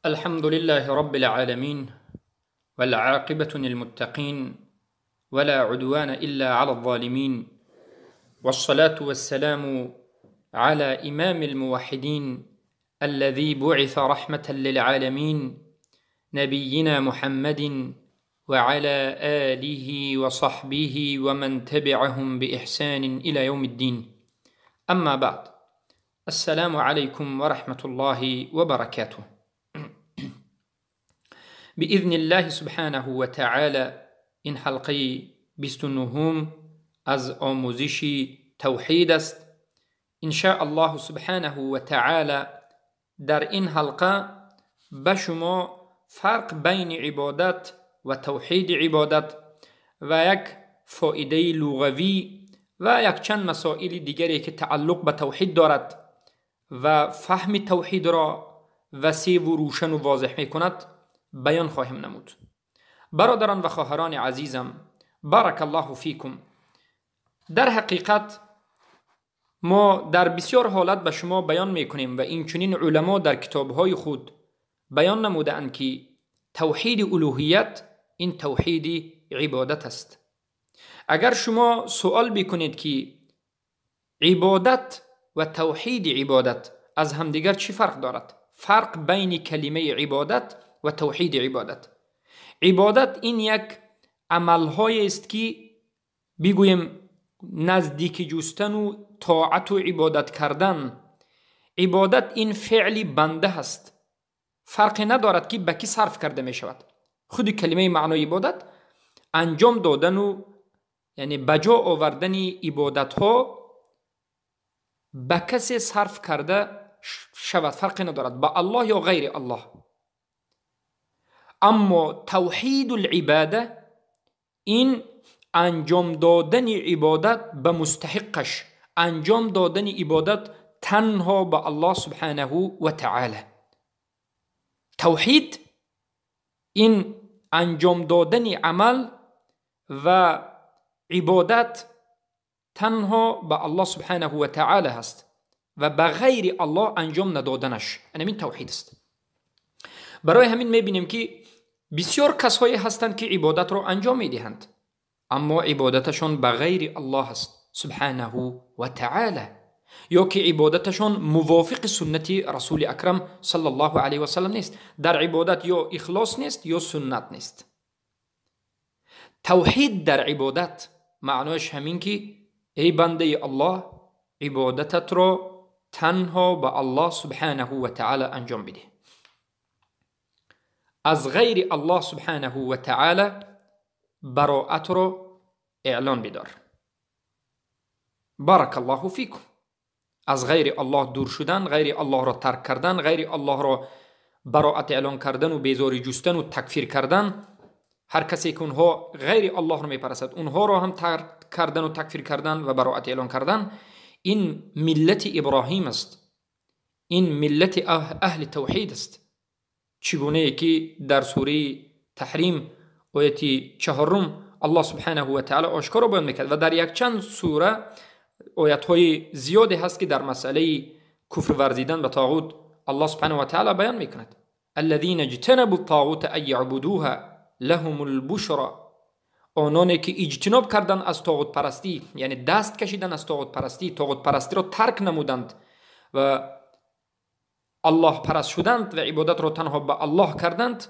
الحمد لله رب العالمين والعاقبة للمتقين ولا عدوان إلا على الظالمين والصلاة والسلام على إمام الموحدين الذي بعث رحمة للعالمين نبينا محمد وعلى آله وصحبه ومن تبعهم بإحسان إلى يوم الدين. أما بعد، السلام عليكم ورحمة الله وبركاته. بإذن الله سبحانه و تعالی این حلقه 29 از آموزش توحید است. ان شاء الله سبحانه و تعالی در این حلقه به شما فرق بین عبادت و توحید عبادت و یک فایده لغوی و یک چند مسائل دیگری که تعلق به توحید دارد و فهم توحید را وسیع و روشن و واضح می کند بیان خواهیم نمود. برادران و خواهران عزیزم، بارک الله فیکم، در حقیقت ما در بسیار حالت به شما بیان میکنیم و این چنین علما در کتابهای خود بیان نمودند که توحید الوهیت این توحید عبادت است. اگر شما سوال بکنید که عبادت و توحید عبادت از همدیگر چی فرق دارد؟ فرق بین کلمه عبادت و توحید عبادت. عبادت این یک عملهای است که بگویم نزدیک جستن و طاعت و عبادت کردن. عبادت این فعلی بنده هست، فرقی ندارد که به کی صرف کرده می شود. خود کلمه معنای عبادت انجام دادن و یعنی بجا آوردن عبادت ها به کسی صرف کرده شود، فرقی ندارد با الله یا غیر الله. اما توحید العباده این انجام دادن عبادت به مستحقش، انجام دادن عبادت تنها به الله سبحانه و تعالی. توحید این انجام دادن عمل و عبادت تنها به الله سبحانه و تعالی هست و به غیر الله انجام ندادنش، این توحید است. برای همین میبینیم که بسیار کسایی هستند که عبادت را انجام میدهند اما عبادتشون به غیر الله است سبحانه و تعالی، یا که عبادتشون موافق سنت رسول اکرم صلی الله علیه و سلم نیست. در عبادت یا اخلاص نیست یا سنت نیست. توحید در عبادت معنیش همین که ای بنده الله، عبادتت را تنها به الله سبحانه و تعالی انجام بده، از غیر الله سبحانه و تعالی براءت رو اعلان بدار. بارک الله فیکم. از غیر الله دور شدن، غیر الله را ترک کردن، غیر الله را براءت اعلان کردن و بیزاری جستن و تکفیر کردن. هر کسی که اونها غیر الله رو میپرستد اونها را هم ترک کردن و تکفیر کردن و براءت اعلان کردن. این ملت ابراهیم است، این ملت اهل توحید است. چگونه که در سوره تحریم آیت 4 الله سبحانه و تعالی آشکار بیان میکرد و در یک چند سوره آیت های زیادی هست که در مسئله کفر ورزیدن به طاغوت الله سبحانه و تعالی بیان میکند. الذين اجتنبوا الطاغوت ان يعبدوها لهم البشرى. آنانی که اجتناب کردند از طاغوت پرستی، یعنی دست کشیدن از طاغوت پرستی، طاغوت پرستی را ترک نمودند و الله پرست شدند و عبادت را تنها به الله کردند،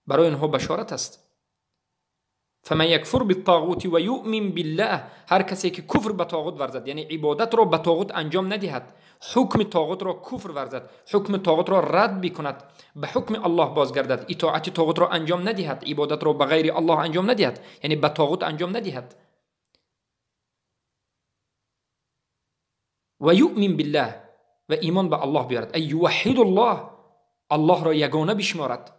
برای اینها بشارت است. فمن یکفر بالطاغوت و یؤمن بالله. هر کسی که کفر به طاغوت ورزد، یعنی عبادت را به طاغوت انجام ندهد، حکم طاغوت را کفر ورزد، حکم طاغوت را رد بکند، به حکم الله بازگردد، اطاعت طاغوت را انجام ندهد، عبادت را به غیر الله انجام ندهد، یعنی به طاغوت انجام ندهد، و یؤمن بالله و ایمان به الله بیارد، ای یوحد الله، الله را یگانه بشمارد،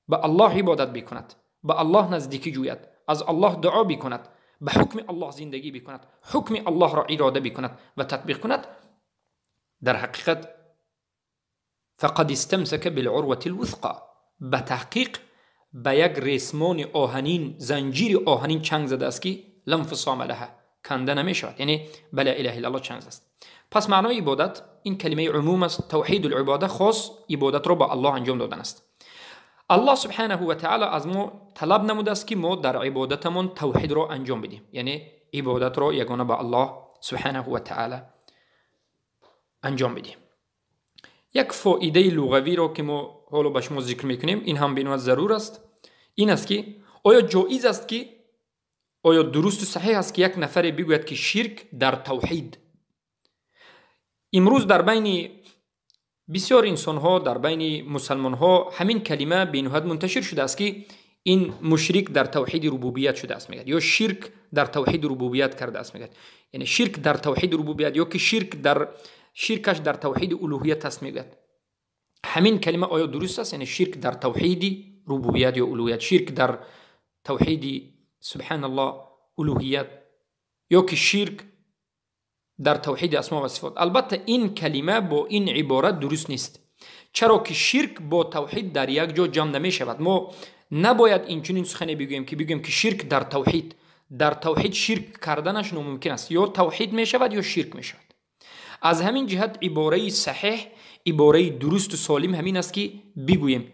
به الله عبادت بکند، به الله نزدیکی جوید، از الله دعا بکند، به حکم الله زندگی بکند، حکم الله را اراده بکند و تطبیق کند. در حقیقت فقد استمسک بالعروة الوثقى، به تحقیق به یک ریسمان آهنین، زنجیر آهنین چنگ زده است که لا انفصام لها، کنده نمی شود، یعنی بلا اله الا الله چنگ است. پس معنای عبادت این کلمه عموم است. توحید العباده خاص عبادت را با الله انجام دادن است. الله سبحانه و تعالی از ما طلب نموده است که ما در عبادتمون توحید را انجام بدیم، یعنی عبادت را یگانه با الله سبحانه و تعالی انجام بدیم. یک فایده لغوی را که ما حالا به شما ذکر میکنیم، این هم بینواد ضرور است، این است که آیا جایز است که، آیا درست و صحیح است که یک نفر بگوید که شرک در توحید؟ امروز در بین بسیار انسان ها، در بین مسلمان ها همین کلمه بینواد منتشر شده است که این مشرک در توحید ربوبیت شده است میگه، یا شرک در توحید ربوبیت کرده است میگه، یعنی شرک در توحید ربوبیت، یا که شرکش در توحید الوهیت است میگه. همین کلمه آیا درست است؟ یعنی شرک در توحید ربوبیت یا الوهیت، شرک در توحید سبحان الله الوهیت، یا که شرک در توحید اسما و صفات. البته این کلمه با این عبارت درست نیست، چرا که شرک با توحید در یک جا جمع نمی شود. ما نباید این چنین سخنی بگوییم که بگوییم که شرک در توحید شرک کردنش ناممکن است، یا توحید می شود یا شرک می شود. از همین جهت عباره صحیح، عباره درست و سالم همین است که بگوییم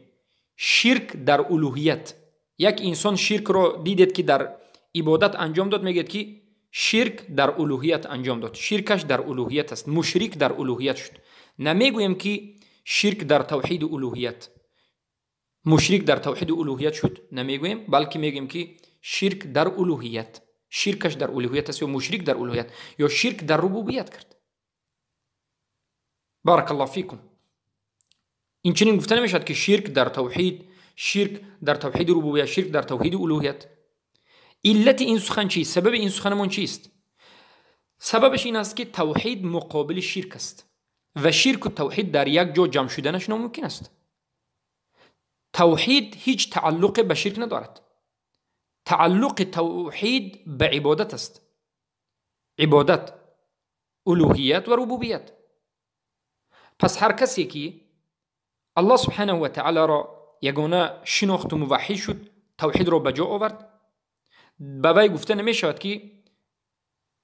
شرک در الوهیت. یک انسان شرک را دیدید که در عبادت انجام داد، میگید که شرک در الوهیت انجام داد، شرکش در الوهیت است، مشرک در الوهیت شد. نمیگویم که شرک در توحید الوهیت، مشرک در توحید الوهیت شد، نمیگویم، بلکه میگیم که شرک در الوهیت، شرکش در الوهیت است، یا مشرک در الوهیت، یا شرک در ربوبیت کرد. بارک الله فیکم. این چنین گفته نمیشد که شرک در توحید، شرک در توحید ربوبیت، شرک در توحید الوهیت. علت این سخن چیست؟ سبب این سخنمون چیست؟ سببش این است که توحید مقابل شرک است و شرک و توحید در یک جا جمع شدنش ناممکن است. توحید هیچ تعلق به شرک ندارد. تعلق توحید به عبادت است، عبادت، الوهیت و ربوبیت. پس هر کسی که الله سبحانه و تعالی را یگانه شناخت و موحد شد، توحید را به جا آورد، به وی گفته نمی شود که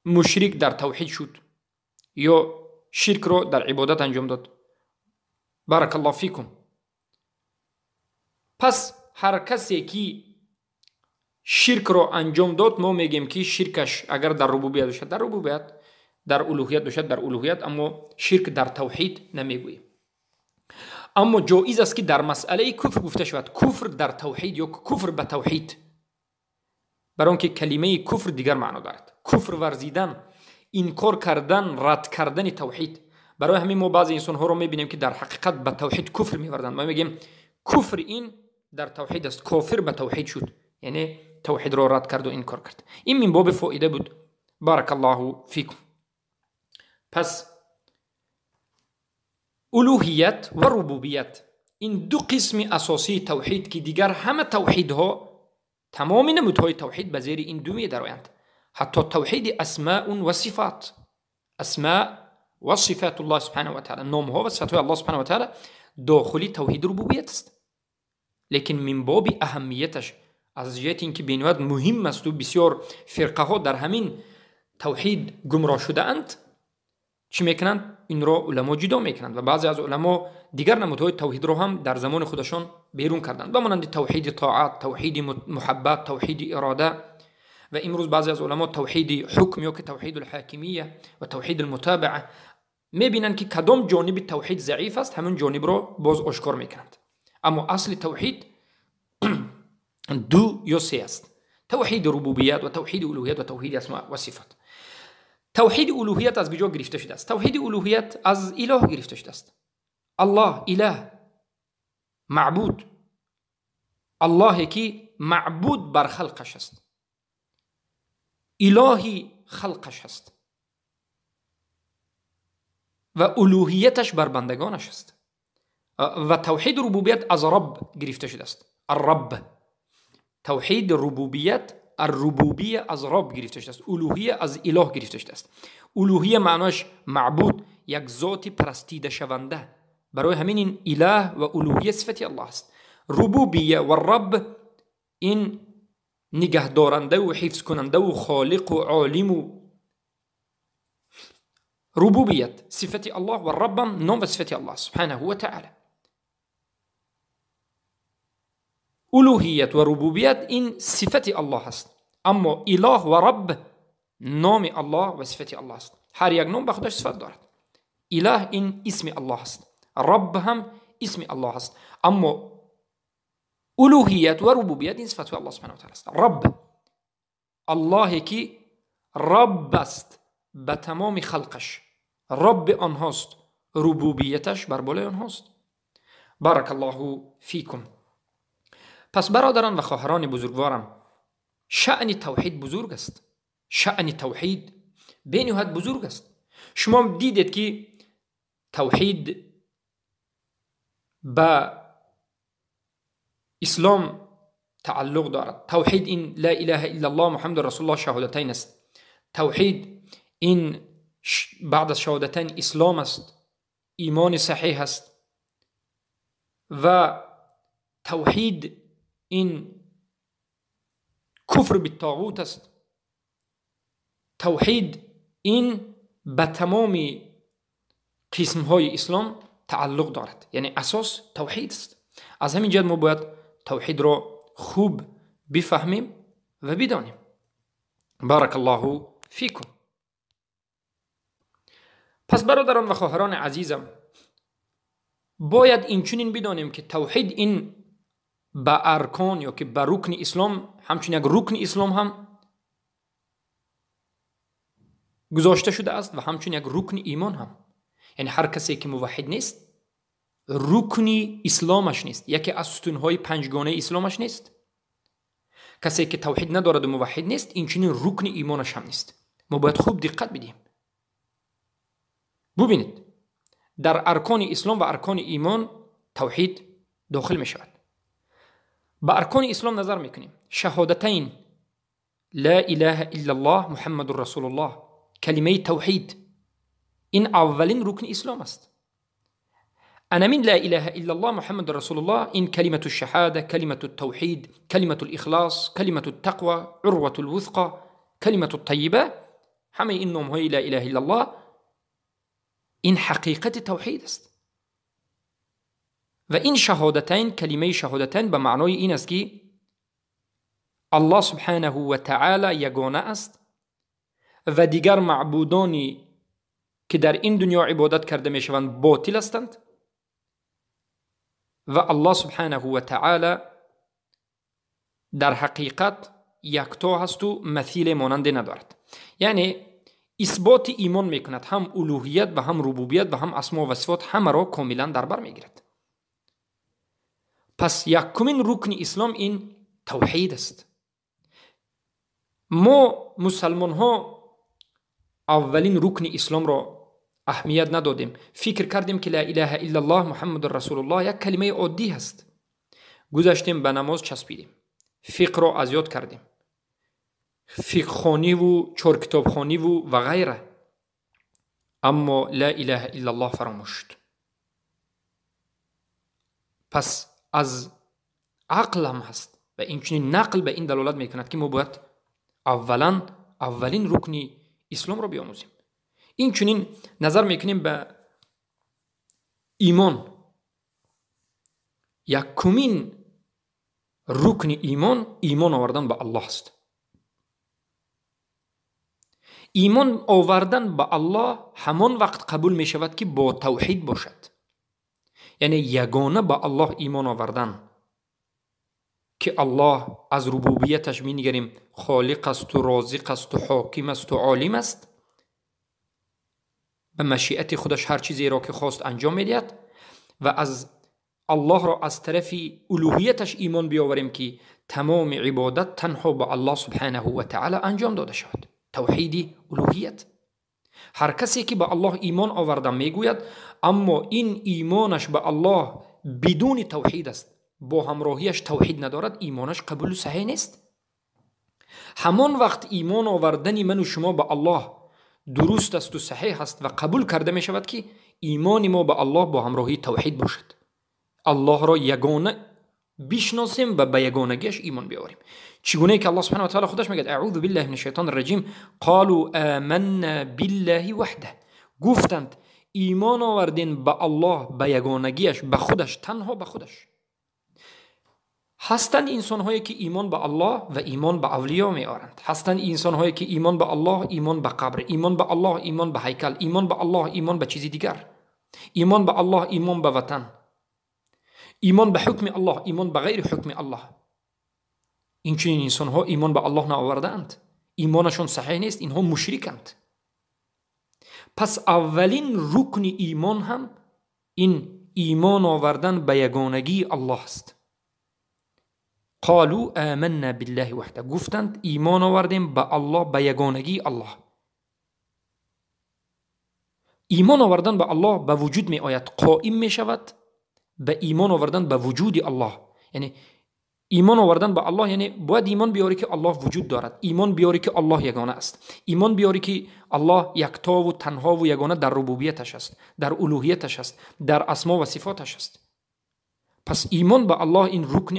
مشرک در توحید شد یا شرک را در عبادت انجام داد. بارک الله فیکم. پس هر کسی که شرک را انجام داد، ما میگیم که شرکش اگر در ربوبیت باشد در ربوبیت، در الوهیت باشد در الوهیت، اما شرک در توحید نمیگوییم. اما جایز است که در مسئله کفر گفته شود کفر در توحید یا کفر به توحید، برای آنکه کلمه کفر دیگر معنا دارد. کفر ورزیدن، انکار کردن، رد کردن توحید. برای همین ما بعضی انسان ها رو میبینیم که در حقیقت به توحید کفر میوردند. ما میگیم کفر این در توحید است، کافر به توحید شد، یعنی توحید را رد کرد و انکار کرد. این من باب فایده بود. بارک الله فیکم. پس الوهیت و ربوبیت این دو قسم اساسی توحید که دیگر همه توحیدها، تمام نمودهای توحید به زیر این دو می درآیند. حتی توحید اسماء و صفات، اسماء و صفات الله سبحانه و تعالی، نامها و صفات الله سبحانه و تعالی داخلی توحید ربوبیت است. لیکن من باب اهمیتش، از جهت اینکه بینواد مهم است و بسیار فرقه ها در همین توحید گمراه شده اند، چی میکنند؟ این را علما جدا میکنند و بعضی از علما دیگر نمودهای توحید را هم در زمان خودشان بیرون کردند، بمانند توحید طاعت، توحید محبت، توحید اراده. و امروز بعضی از علما توحید حکم یا که توحید الحاکمیه و توحید المتابعه میبینند که کدام جانب توحید ضعیف است، همون جانب را باز آشکار میکنند. اما اصل توحید دو یا سه است: توحید ربوبیت و توحید الوهیت و توحید اسماء و صفات. توحید الوهیت از کجا گرفته شده است؟ توحید الوهیت از اله گرفته شده است. الله اله، معبود، الله که معبود بر خلقش است، الهی خلقش است و الوهیتش بر بندگانش است. و توحید ربوبیت از رب گرفته شده است، الرب. توحید ربوبیت، الربوبیه از رب گرفته شده است، الوهیه از اله گرفته شده است. الوهیه معناش معبود، یک ذات پرستیده شونده، برای همین این اله و الوهیه صفت الله است. ربوبیه و رب این نگهدارنده و حفظ کننده و خالق و عالم و ربوبیت صفت الله و رب نام و صفت الله سبحانه و تعالی. الوهیت و ربوبیت این صفت الله است، اما اله و رب نام الله و صفت الله است. هر یک نام به خودش صفت دارد. اله این اسم الله است، رب هم اسم الله است، اما الوهیت و ربوبیت این صفت الله سبحانه و تعالی است. رب الله که رب است به تمام خلقش، رب آنهاست، ربوبیتش بر بالای آنهاست. بارک الله فیکم. پس برادران و خواهران بزرگوارم، شأن توحید بزرگ است. شأن توحید به نهایت بزرگ است. شما دیدید که توحید به اسلام تعلق دارد. توحید این لا اله الا الله محمد رسول الله شهادتین است. توحید این بعد از شهادتین اسلام است، ایمان صحیح است. و توحید این کفر بالطاغوت است. توحید این به تمام قسم های اسلام تعلق دارد، یعنی اساس توحید است. از همین جهت ما باید توحید را خوب بفهمیم و بدانیم. بارک الله فیکم. پس برادران و خواهران عزیزم، باید این چنین بدانیم که توحید این به ارکان یا که به رکن اسلام، همچون یک رکن اسلام هم گذاشته شده است و همچون یک رکن ایمان هم. یعنی هر کسی که موحد نیست رکنی اسلامش نیست، یکی از ستونهای پنجگانه اسلامش نیست. کسی که توحید ندارد و موحد نیست، این چنین رکن ایمانش هم نیست. ما باید خوب دقت بدیم. ببینید در ارکان اسلام و ارکان ایمان توحید داخل می شود. با ارکان اسلام نظر میکنیم. شهادتین لا اله الا الله محمد رسول الله، کلمه توحید، این اولین رکن اسلام است. انا من لا اله الا الله محمد رسول الله، این کلمه الشهاده، کلمه التوحید، کلمه الاخلاص، کلمه التقوى، عروه الوثقى، کلمه الطیبه، همه این نام های لا اله الا الله این حقیقت توحید است. و این شهادتین، کلمه شهادتین به معنای این است که الله سبحانه و تعالی یگانه است و دیگر معبودانی که در این دنیا عبادت کرده می شوند باطل هستند و الله سبحانه و تعالی در حقیقت یکتا هست و مثیل مانند ندارد. یعنی اثبات ایمان میکند، هم الوهیت و هم ربوبیت و هم اسما و صفات همه را کاملا در بر میگیرد. پس یکمین رکن اسلام این توحید است. ما مسلمان ها اولین رکن اسلام را اهمیت ندادیم. فکر کردیم که لا اله الا الله محمد رسول الله یک کلمه عادی هست. گذاشتیم به نماز چسبیدیم، فقه را از یاد کردیم، فقه خوانی و چهار کتاب خوانی و غیره. اما لا اله الا الله فراموش شد. پس از عقل هم هست و این چنین نقل به این دلالت میکند که ما باید اولین رکن اسلام را بیاموزیم. این چنین نظر میکنیم به ایمان. یکمین رکن ایمان آوردن به الله است. ایمان آوردن به الله همان وقت قبول می شود که با توحید باشد. یعنی یگانه به الله ایمان آوردن که الله از ربوبیتش می نگریم خالق است و رازق است و حاکم است و عالم است، به مشیت خودش هر چیزی را که خواست انجام می دهد، و از الله را از طرف الوهیتش ایمان بیاوریم که تمام عبادت تنها به الله سبحانه و تعالی انجام داده شود. توحید الوهیت. هر کسی که به الله ایمان آورده میگوید اما این ایمانش به الله بدون توحید است، با همراهیش توحید ندارد، ایمانش قبول صحیح نیست. همان وقت ایمان آوردن من و شما به الله درست است و صحیح است و قبول کرده می شود که ایمان ما به الله با همراهی توحید باشد. الله را یگانه بشناسیم و به یگانگیش ایمان بیاوریم. چگونه که الله سبحانه و تعالی خودش میگه اعوذ بالله من الشیطان الرجیم قالوا آمنا بالله وحده، گفتند ایمان آوردین به الله، به یگانگیش، به خودش، تنها به خودش. هستند انسان هایی که ایمان به الله و ایمان به اولیا می آورند. هستند انسان هایی که ایمان به الله، ایمان به قبر، ایمان به الله، ایمان به هیکل، ایمان به الله، ایمان به چیزی دیگر، ایمان به الله، ایمان به وطن، ایمان به حکم الله، ایمان به غیر حکم الله. این چنین انسان ها ایمان به الله نآوردند، ایمانشون صحیح نیست، اینها مشرکند. پس اولین رکن ایمان هم این ایمان آوردن به یگانگی الله است. قالوا آمنا بالله وحده، گفتند ایمان آوردیم به الله، به یگانگی الله. ایمان آوردن به الله به وجود می آید، قائم می شود به ایمان آوردن به وجود الله. یعنی ایمان آوردن به الله یعنی باید ایمان بیاری که الله وجود دارد، ایمان بیاری که الله یگانه است، ایمان بیاری که الله یکتا و تنها و یگانه در ربوبیتش است، در الوهیتش است، در اسما و صفاتش است. پس ایمان به الله این رکن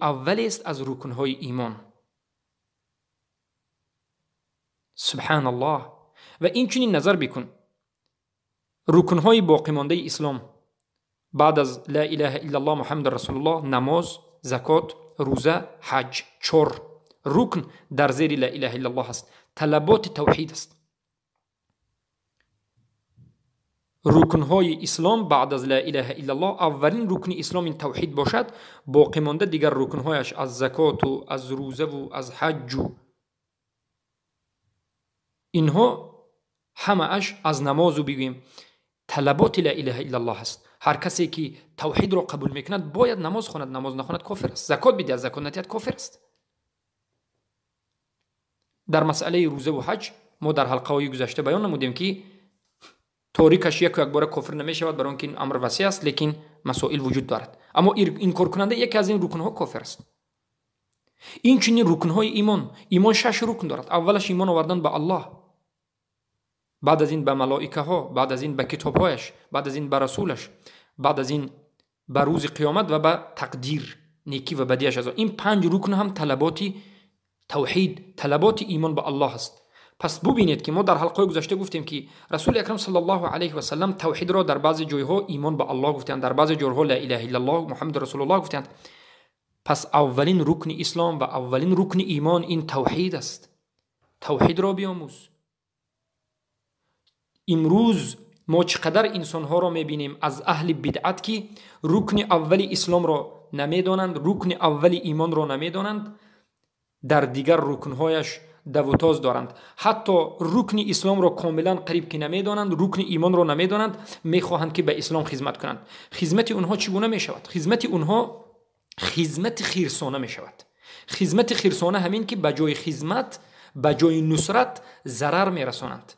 اولی است از رکنهای ایمان. سبحان الله. و این چنین نظر بکن، رکنهای باقی مانده اسلام بعد از لا اله الا الله محمد رسول الله، نماز، زکات، روزه، حج، 4 رکن در زیر لا اله الا الله است. طلبات توحید است. رکنهای اسلام بعد از لا اله الا الله، اولین رکن اسلام این توحید باشد. باقی مانده دیگر رکنهایش از زکات و از روزه و از حج و اینها همه اش از نماز و بگویم طلبات لا اله الا الله است. هر کسی که توحید را قبول میکند باید نماز خواند، نماز نخواند کافر است. زکات بده، از زکات نتیت کافر است. در مسئله روزه و حج ما در حلقه های گذشته بیان نمودیم که تاریکش یک بار کافر نمی شود، برای اینکه این امر وسیع است، لیکن مسائل وجود دارد. اما این کار کننده یکی از این رکن ها کافر است. این چنین رکن های ایمان 6 رکن دارد. اولش ایمان آوردن به الله، بعد از این به ملائکه ها، بعد از این به کتاب هایش، بعد از این به رسولش، بعد از این به روز قیامت و به تقدیر نیکی و بدیش. از این 5 رکن هم طلبات توحید، طلبات ایمان به الله است. پس ببینید که ما در حلقه گذشته گفتیم که رسول اکرم صلی الله علیه و سلم توحید را در بعض جایها ایمان به الله گفتند، در بعض جایها لا اله الا الله محمد رسول الله گفتند. پس اولین رکن اسلام و اولین رکن ایمان این توحید است. توحید را بیاموز. امروز ما چقدر انسانها را میبینیم از اهل بدعت که رکن اول اسلام را نمیدانند، رکن اول ایمان را نمیدانند، در دیگر رکنهایش دوتاز دارند. حتی رکن اسلام را کاملا قریب که نمیدانند، رکن ایمان را نمیدانند، میخواهند که به اسلام خدمت کنند. خدمت اونها چگونه میشود؟ خدمت اونها خدمت خیرسانه میشود. خدمت خیرسانه همین که به جای خدمت، به جای نصرت ضرر میرسانند،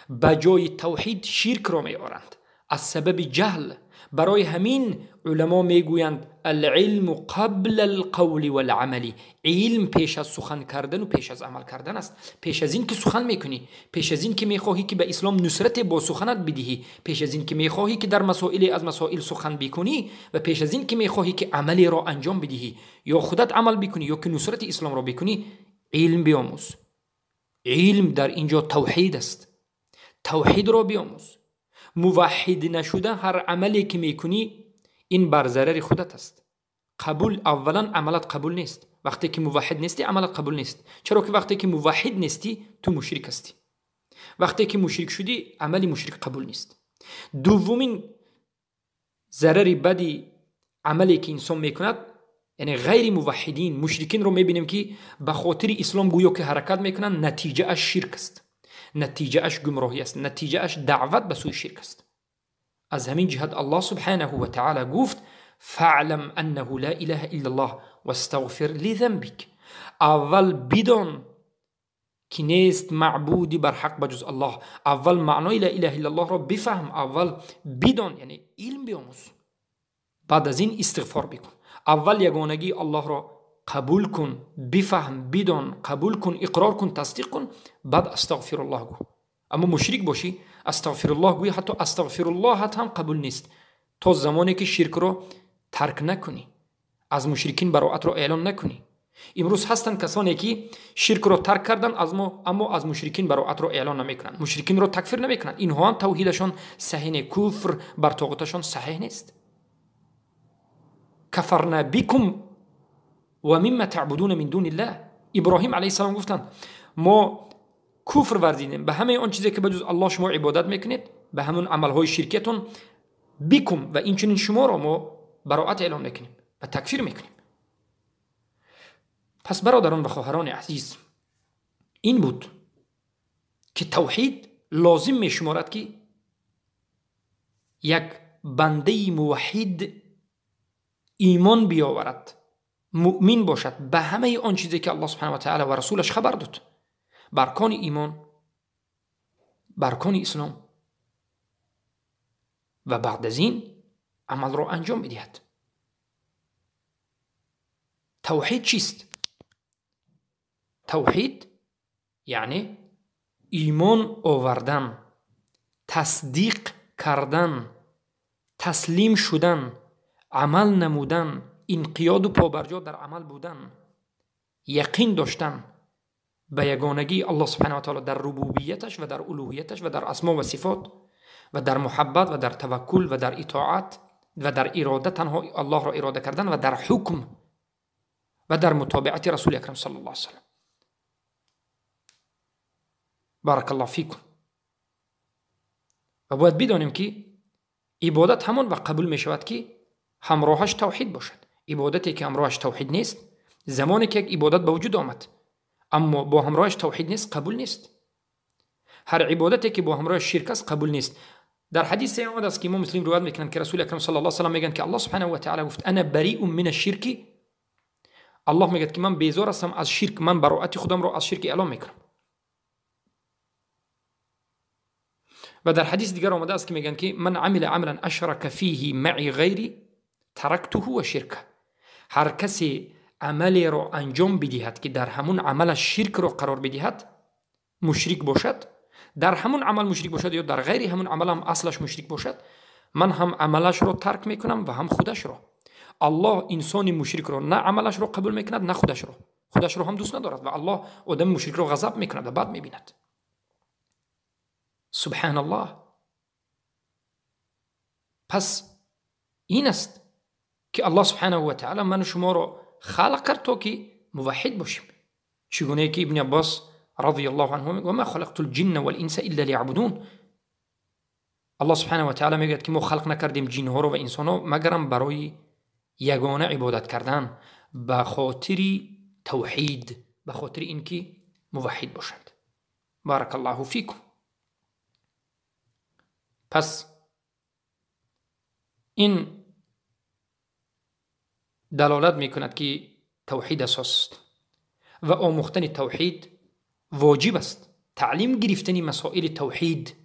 به جای توحید شرک را میآورند از سبب جهل. برای همین علما میگویند العلم قبل القول والعمل، علم پیش از سخن کردن و پیش از عمل کردن است. پیش از این که سخن میکنی، پیش از این که میخواهی که به اسلام نصرت با سخنت بدهی، پیش از این که میخواهی که در مسائل از مسائل سخن بکنی و پیش از این که میخواهی که عملی را انجام بدهی، یا خودت عمل بکنی یا که نصرت اسلام را بکنی، علم بیاموز. علم در اینجا توحید است. توحید را بیاموز. موحد نشده هر عملی که میکنی این بر ضرر خودت است. قبول، اولا عملت قبول نیست. وقتی که موحد نیستی عملت قبول نیست. چرا که وقتی که موحد نیستی تو مشرک هستی. وقتی که مشرک شدی عملی مشرک قبول نیست. دومین ضرر بدی عملی که انسان میکند، یعنی غیر موحدین مشرکین رو میبینیم که به خاطر اسلام گویا که حرکت میکنن، نتیجه اش شرک است، نتیجه اش گمراهی است، نتیجه اش دعوت به سوی شرک است. از همین جهت الله سبحانه و تعالی گفت فاعلم انه لا اله الا الله واستغفر لذنبك. اول بدان که نیست معبودی بر حق بجز الله. اول معنای لا اله الا الله را بفهم، اول بدان یعنی علم بیاموز، بعد از این استغفار بکن. اول یگانگی الله را قبول کن، بفهم، بدان، قبول کن، اقرار کن، تصدیق کن، بعد استغفر الله گو. اما مشرک باشی استغفر الله گوی، حتی استغفر الله هم قبول نیست تا زمانی که شرک را ترک نکنی، از مشرکین براءت را اعلان نکنی. امروز هستند کسانی که شرک رو ترک کردن اما از مشرکین براءت رو اعلان نمیکنند، مشرکین رو تکفیر نمیکنند. اینها هم توحیدشون صحیح، کفر بر طاغوتشون صحیح نیست. کفرنا بکم و مما تعبدون من دون الله. ابراهیم علیه السلام گفتند ما کفر ورزیدیم به همه آن چیزی که بجز الله شما عبادت میکنید، به همون عملهای شرکتون. بکم و این چنین شما را ما براءت اعلان میکنیم و تکفیر میکنیم. پس برادران و خواهران عزیز، این بود که توحید لازم می شمارد که یک بنده موحد ایمان بیاورد، مؤمن باشد به همه آن چیزی که الله سبحانه و تعالی و رسولش خبر داد، برکان ایمان، برکان اسلام، و بعد از این عمل را انجام بدهد. توحید چیست؟ توحید یعنی ایمان آوردن، تصدیق کردن، تسلیم شدن، عمل نمودن، انقیاد و پابرجا در عمل بودن، یقین داشتن به یگانگی الله سبحانه و تعالی در ربوبیتش و در الوهیتش و در اسما و صفات و در محبت و در توکل و در اطاعت و در اراده، تنها الله را اراده کردن و در حکم و در متابعت رسول اکرم صلی الله علیه وسلم. بارک الله فیکم. و باید بدانیم که عبادت همان وقت قبول می شود که همراهش توحید باشد. عبادتی که همراهش توحید نیست، زمانی که یک عبادت به وجود آمد اما با همراهش توحید نیست، قبول نیست. هر عبادتی که با همراهش شرک است قبول نیست. در حدیث آمده است که امام مسلم روایت میکنند که رسول اکرم صلی الله علیه و سلم میگن که الله سبحانه و تعالی گفت انا بریء من الشرک. الله میگه که من بیزار هستم از شرک، من براءت خودم را از شرک اعلام میکنم. و در حدیث دیگر آمده است که میگن که من عمل عملا اشرک فیه معی غیری ترکته و شرکه. هر کسی عملی را انجام بدهد که در همون عمل شرک را قرار بدهد، مشرک باشد، در همون عمل مشرک باشد یا در غیر همون عمل هم اصلش مشرک باشد، من هم عملش را ترک میکنم و هم خودش را. الله انسان مشرک را نه عملش را قبول میکند نه خودش را هم دوست ندارد و الله آدم مشرک را غضب میکند و بد میبیند. سبحان الله. پس این است که الله سبحانه و تعالی من شما را خلق کرد تا که موحد باشیم. چگونه که ابن عباس رضی الله عنه میگه و ما خلقت الجن والانس الا ليعبدون. الله سبحانه و تعالی میگه که ما خلق نکردیم جن ها رو و انسان ها مگرم برای یگانه عبادت کردن، به خاطر توحید، به خاطر اینکه موحد باشند. بارک الله فیکم. پس این دلالت میکند که توحید اساس است و آموختن توحید واجب است. تعلیم گرفتن مسائل توحید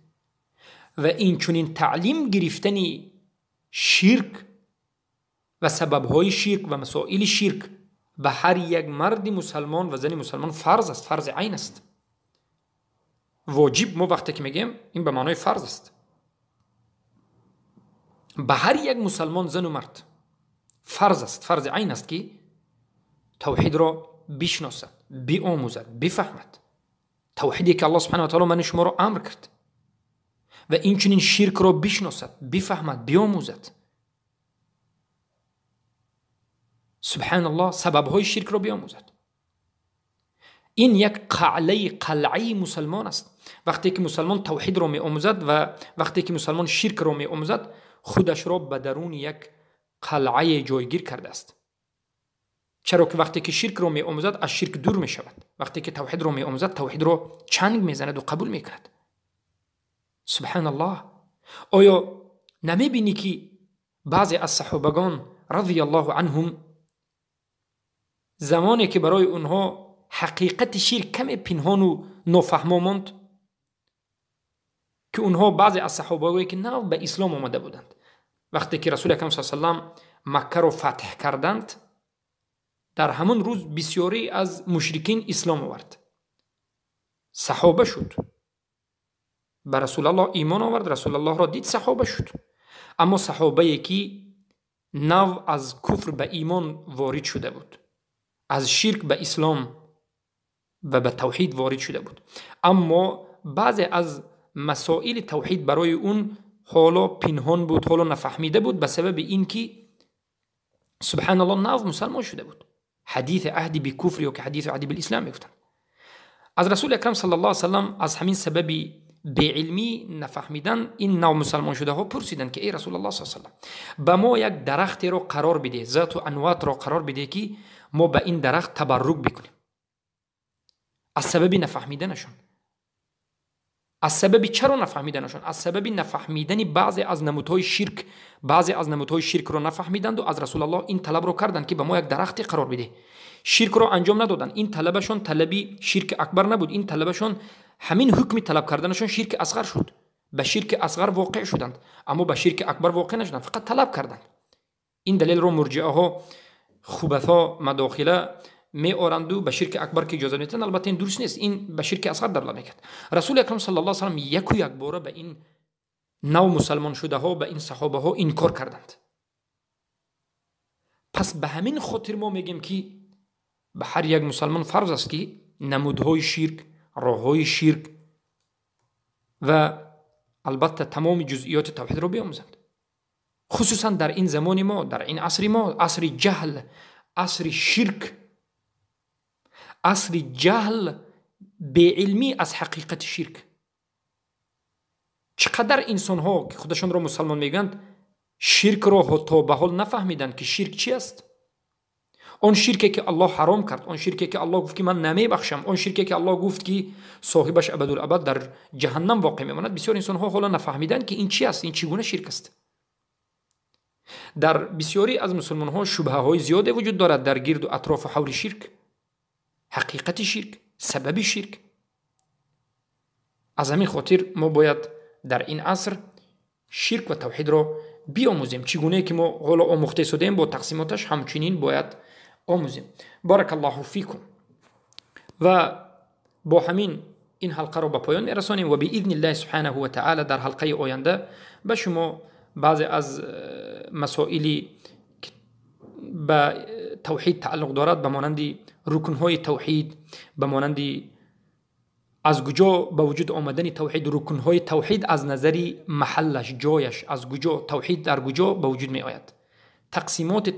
و این چنین تعلیم گرفتن شرک و سببهای شرک و مسائل شرک به هر یک مرد مسلمان و زن مسلمان فرض است، فرض عین است. واجب ما وقتی که میگیم این به معنای فرض است. به هر یک مسلمان زن و مرد فرض است، فرض عین است که توحید را بشناسد، بیاموزد، بفهمد. توحیدی که الله سبحانه و تعالی من شما را امر کرد و این چنین شرک را بشناسد، بفهمد، بیاموزد. سبحان الله. سببهای شرک را بیاموزد. این یک قلعه مسلمان است. وقتی که مسلمان توحید را می آموزد و وقتی که مسلمان شرک را می آموزد، خودش را به درون یک قلعه جایگیر کرده است. چرا که وقتی که شرک را می آموزد از شرک دور می شود، وقتی که توحید را می آموزد توحید را چنگ می زند و قبول می کند. سبحان الله. آیا نمی بینی که بعضی از صحابگان رضی الله عنهم زمانی که برای اونها حقیقت شرک کم پنهان و نافهمه ماند، که اونها بعضی از صحابه‌ای که نه به اسلام آمده بودند، وقتی که رسول اکرم صلی الله علیه و سلم مکه را فتح کردند، در همون روز بسیاری از مشرکین اسلام آورد، صحابه شد، به رسول الله ایمان آورد، رسول الله را دید صحابه شد. اما صحابه‌ای که نو از کفر به ایمان وارد شده بود از شرک به اسلام و به توحید وارد شده بود. اما بعضی از مسائل توحید برای اون حالا پنهان بود، حالا نفهمیده بود، به سبب اینکه سبحان الله نو مسلمان شده بود. حدیث عهدی به کفر یا که حدیث عهدی به اسلام میگفتن. از رسول اکرم صلی الله علیه وسلم از همین سببی به علمی نفهمیدن این نو مسلمان شده ها پرسیدن که ای رسول الله صلی الله علیه وسلم به ما یک درخت رو قرار بده، ذات و انواط رو قرار بده که ما به این درخت تبرک بکنیم. از سبب نفهمیدنشون. از سبب چرا نفهمیدنشون؟ از سبب نفهمیدن بعضی از نمودهای شرک رو نفهمیدند و از رسول الله این طلب رو کردند که به ما یک درختی قرار بده. شرک رو انجام ندادن. این طلبشون طلبی شرک اکبر نبود. این طلبشون همین حکم طلب کردنشون شرک اصغر شد. به شرک اصغر واقع شدند، اما به شرک اکبر واقع نشدند، فقط طلب کردند. این دلیل رو مرجئه ها خوبثا مداخله می آورند و به شرک اکبر که اجازه میدن. البته این درست نیست، این به شرک اصغر در میکرد. رسول اکرم صلی الله علیه و سلم یک و یک باره به این نو مسلمان شده ها، به این صحابه ها انکار کردند. پس به همین خاطر ما میگیم که به هر یک مسلمان فرض است که نمودهای شرک، راههای شرک و البته تمام جزئیات توحید رو بیاموزند. خصوصا در این زمان ما، در این عصر ما، عصر جهل، عصر شرک، عصر جهل به علمی از حقیقت شرک. چقدر انسان ها که خودشان را مسلمان میگند شرک را تا به حال نفهمیدند که شرک چی است. آن شرکی که الله حرام کرد، آن شرکی که الله گفت که من نمیبخشم، آن شرکی که الله گفت که صاحبش ابدالابد در جهنم واقع میماند، بسیار انسان ها حالا نفهمیدند که این چی است، این چگونه شرک است. در بسیاری از مسلمان ها شبهه های زیاده وجود دارد در گرد و اطراف و حول شرک، حقیقت شرک، سبب شرک. از همین خاطر ما باید در این عصر شرک و توحید را بیاموزیم. چگونه که ما حالا آموخته شدیم با تقسیماتش همچنین باید آموزیم. بارک الله فیکم. و با همین این حلقه را به پایان میرسانیم و باذن الله سبحانه و تعالی در حلقه آینده به شما بعضی از مسائلی که به توحید تعلق دارد، به مانند رکنهای توحید، به مانند از کجا به وجود آمدن توحید، رکنهای توحید از نظر محلش، جایش، از کجا توحید در کجا به وجود می آید، تقسیمات